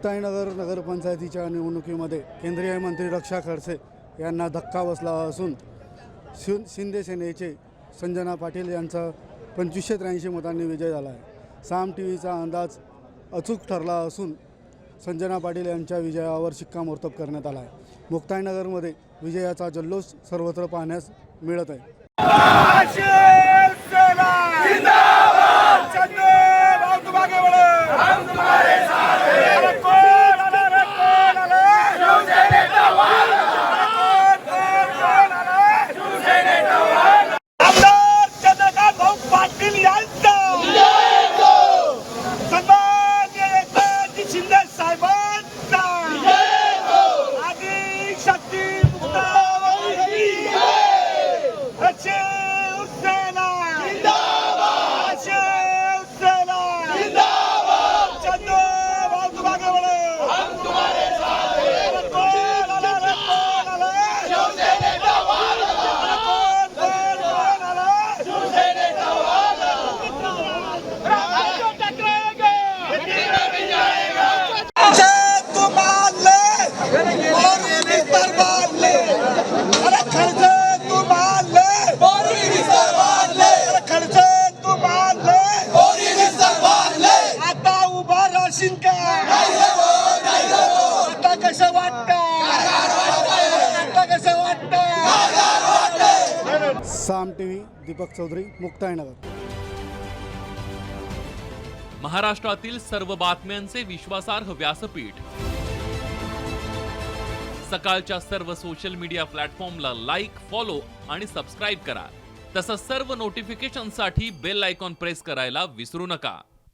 मुक्ताईनगर नगरपंचायतीच्या निवडणुकीमध्ये केंद्रीय मंत्री रक्षा खडसे यांना धक्का बसला असून शिंदे सेनेचे संजना पाटील यांचा 2583 मतांनी विजय झाला आहे। साम टीव्हीचा अंदाज अचूक ठरला असून संजना पाटील यांच्या विजयावर शिक्कामोर्तब करण्यात आला आहे। मुक्ताईनगरमध्ये विजयाचा जल्लोष सर्वत्र पाहण्यास मिळत आहे। साम टीव्ही दीपक चौधरी, मुक्ताईनगर। महाराष्ट्रातील सर्व बातम्यांचे विश्वासार्ह व्यासपीठ। सकाळच्या सर्व सोशल मीडिया प्लॅटफॉर्मला लाईक, फॉलो आणि सबस्क्राईब करा। तसंच सर्व नोटिफिकेशनसाठी बेल आयकॉन प्रेस करायला विसरू नका।